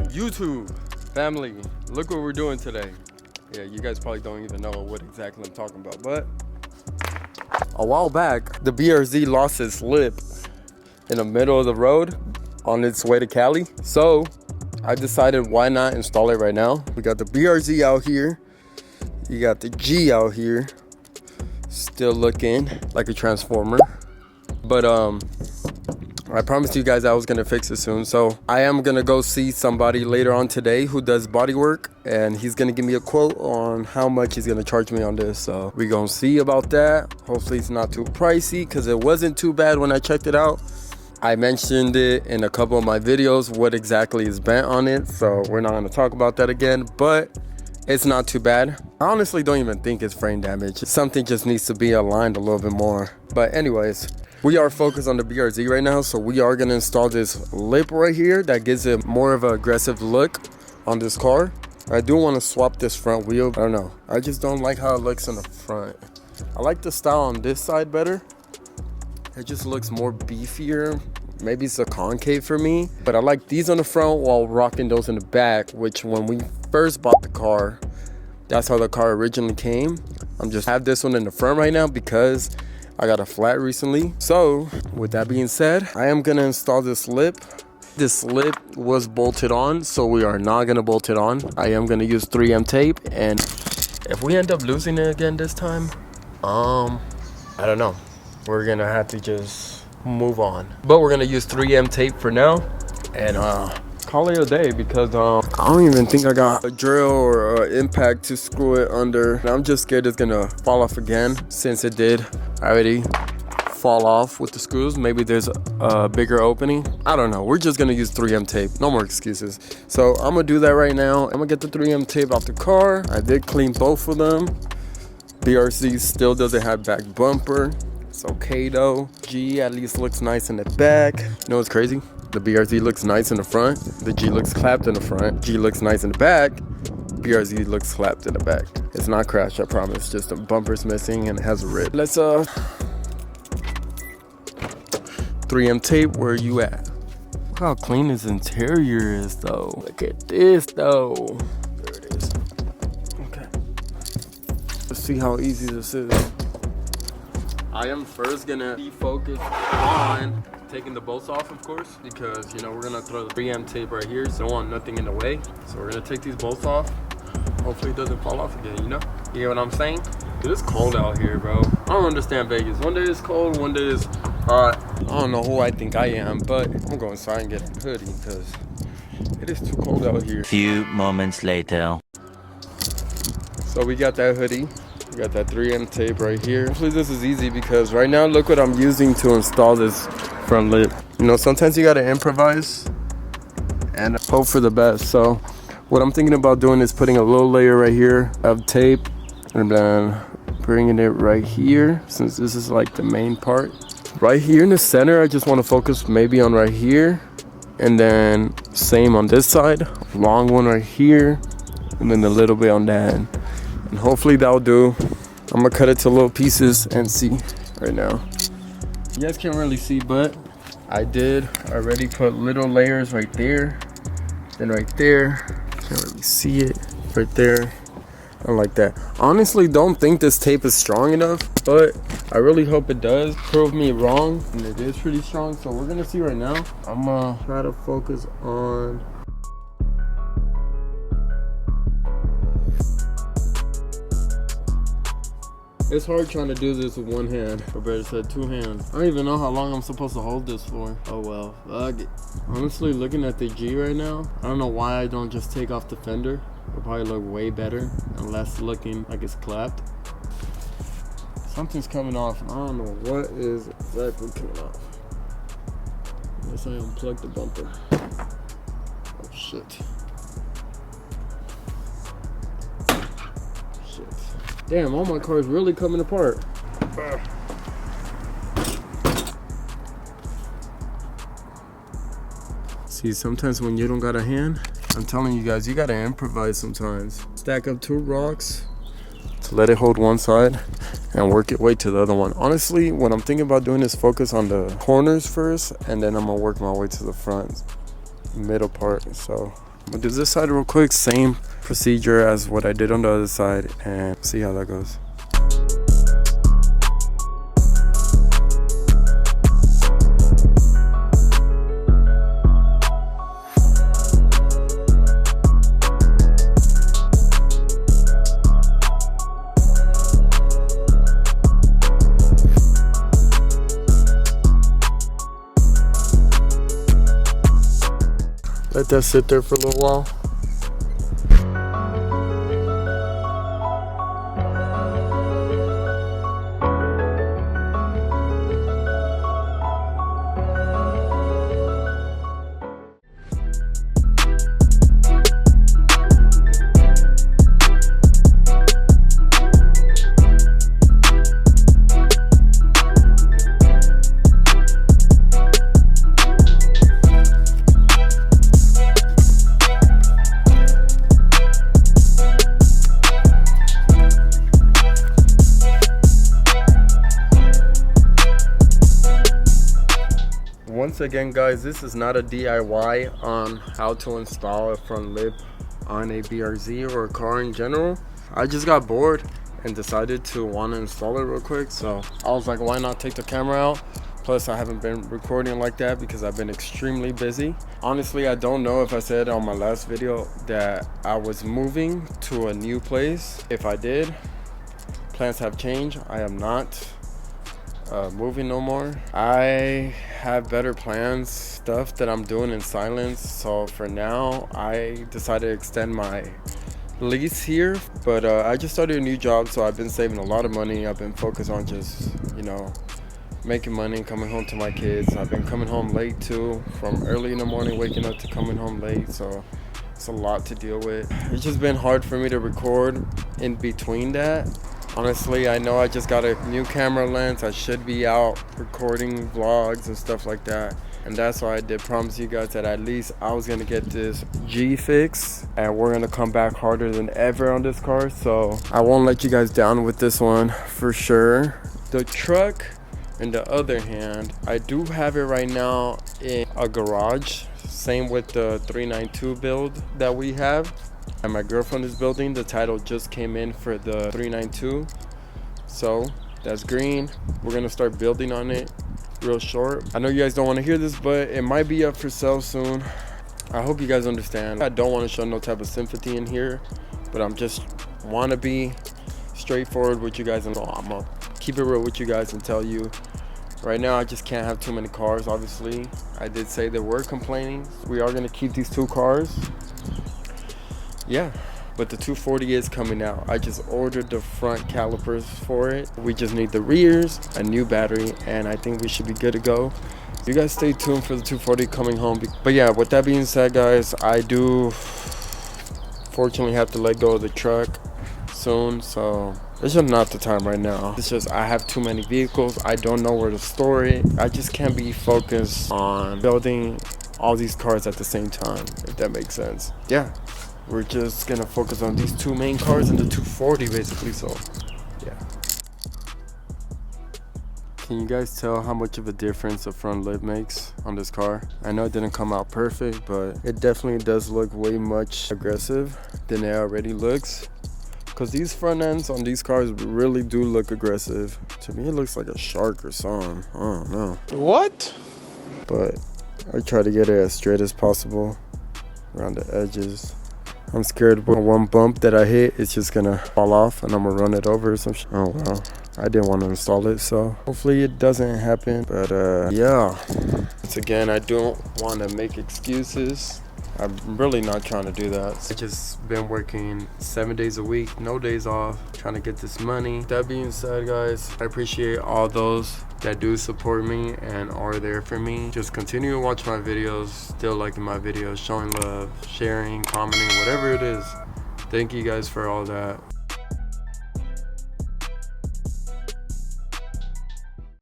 YouTube family, look what we're doing today. Yeah, you guys probably don't even know what exactly I'm talking about, but a while back, the BRZ lost its lip in the middle of the road on its way to Cali. So I decided, why not install it right now? We got the BRZ out here. You got the G out here, still looking like a transformer. But I promised you guys I was gonna fix it soon, so I am gonna go see somebody later on today who does body work, and he's gonna give me a quote on how much he's gonna charge me on this. So we gonna see about that. Hopefully it's not too pricey, because it wasn't too bad when I checked it out. I mentioned it in a couple of my videos what exactly is bent on it, so we're not gonna talk about that again, but it's not too bad. I honestly don't even think it's frame damage. Something just needs to be aligned a little bit more. But anyways, we are focused on the BRZ right now, so we are gonna install this lip right here that gives it more of an aggressive look on this car. I do want to swap this front wheel. I don't know, I just don't like how it looks in the front. I like the style on this side better. It just looks more beefier. Maybe it's a concave for me, but I like these on the front while rocking those in the back, which when we first bought the car, that's how the car originally came. I'm just have this one in the front right now because I got a flat recently. So with that being said, I am gonna install this lip. This lip was bolted on, so we are not gonna bolt it on. I am gonna use 3M tape, and if we end up losing it again this time, I don't know. We're gonna have to just move on. But we're gonna use 3M tape for now, and call it a day, because I don't even think I got a drill or an impact to screw it under. I'm just scared it's gonna fall off again, since it did already fall off with the screws. Maybe there's a bigger opening. I don't know. We're just gonna use 3M tape. No more excuses. So I'm gonna do that right now. I'm gonna get the 3M tape off the car. I did clean both of them. BRC still doesn't have back bumper. It's okay though. G at least looks nice in the back. You know what's crazy? The BRZ looks nice in the front. The G looks clapped in the front. G looks nice in the back. BRZ looks clapped in the back. It's not crashed, I promise. Just the bumper's missing and it has a rip. Let's 3M tape, where you at? Look how clean this interior is though. Look at this though. There it is. Okay. Let's see how easy this is. I am first gonna be focused on taking the bolts off, of course, because you know we're gonna throw the 3M tape right here, so I want nothing in the way. So we're gonna take these bolts off. Hopefully it doesn't fall off again, you know? You get what I'm saying? Dude, it's cold out here, bro. I don't understand Vegas. One day it's cold, one day it's hot. I don't know who I think I am, but I'm gonna go inside and get a hoodie because it is too cold out here. Few moments later. So we got that hoodie. We got that 3M tape right here. Hopefully this is easy, because right now look what I'm using to install this front lip. You know, sometimes you gotta improvise and hope for the best. So what I'm thinking about doing is putting a little layer right here of tape, and then bringing it right here, since this is like the main part. Right here in the center, I just want to focus maybe on right here, and then same on this side, long one right here, and then a little bit on that end. And hopefully that'll do. I'm gonna cut it to little pieces and see right now. You guys can't really see, but I did already put little layers right there, then right there. Can't really see it right there. I like that. Honestly, don't think this tape is strong enough, but I really hope it does prove me wrong, and it is pretty strong. So we're gonna see right now. I'm gonna try to focus on It's hard trying to do this with one hand, or better said, two hands. I don't even know how long I'm supposed to hold this for. Oh well, fuck it. Honestly, looking at the G right now, I don't know why I don't just take off the fender. It'll probably look way better and less looking like it's clapped. Something's coming off, and I don't know what is exactly coming off. Unless I unplug the bumper. Oh shit. Damn, all my cars really coming apart. See, sometimes when you don't got a hand, I'm telling you guys, you gotta improvise sometimes. Stack up two rocks to let it hold one side and work it way to the other one. Honestly, what I'm thinking about doing is focus on the corners first, and then I'm gonna work my way to the front, middle part. So I'm gonna do this side real quick, same procedure as what I did on the other side, and see how that goes. Let that sit there for a little while. Once again, guys, this is not a DIY on how to install a front lip on a BRZ or a car in general. I just got bored and decided to want to install it real quick, so I was like, why not take the camera out? Plus, I haven't been recording like that because I've been extremely busy. Honestly, I don't know if I said on my last video that I was moving to a new place. If I did, plans have changed. I am not moving no more. I have better plans, stuff that I'm doing in silence. So for now, I decided to extend my lease here, but I just started a new job, so I've been saving a lot of money. I've been focused on just, you know, making money, coming home to my kids. I've been coming home late too, from early in the morning, waking up to coming home late, so it's a lot to deal with. It's just been hard for me to record in between that. Honestly, I know I just got a new camera lens. I should be out recording vlogs and stuff like that. And that's why I did promise you guys that at least I was gonna get this G fix, and we're gonna come back harder than ever on this car. So I won't let you guys down with this one for sure. The truck, on the other hand, I do have it right now in a garage. Same with the 392 build that we have. And my girlfriend is building. The title just came in for the 392, so that's green. We're gonna start building on it real short. I know you guys don't want to hear this, but it might be up for sale soon. I hope you guys understand. I don't want to show no type of sympathy in here, but I'm just want to be straightforward with you guys, and I'm gonna keep it real with you guys and tell you right now I just can't have too many cars. Obviously, I did say that we're complaining. We are gonna keep these 2 cars. Yeah, but the 240 is coming out. I just ordered the front calipers for it. We just need the rears, a new battery, and I think we should be good to go. You guys stay tuned for the 240 coming home. But yeah, with that being said, guys, I do fortunately have to let go of the truck soon, so it's just not the time right now. It's just I have too many vehicles. I don't know where to store it. I just can't be focused on building all these cars at the same time, if that makes sense. Yeah. We're just gonna focus on these 2 main cars and the 240 basically, so yeah. Can you guys tell how much of a difference the front lip makes on this car? I know it didn't come out perfect, but it definitely does look way much aggressive than it already looks. Because these front ends on these cars really do look aggressive. To me, it looks like a shark or something. I don't know. What? But I try to get it as straight as possible around the edges. I'm scared with one bump that I hit, it's just gonna fall off and I'm gonna run it over or some shit. Oh well, I didn't want to install it, so hopefully it doesn't happen. But yeah, once again, I don't want to make excuses. I'm really not trying to do that. I just been working 7 days a week, no days off, trying to get this money. That being said, guys, I appreciate all those that do support me and are there for me. Just continue to watch my videos, still liking my videos, showing love, sharing, commenting, whatever it is. Thank you guys for all that.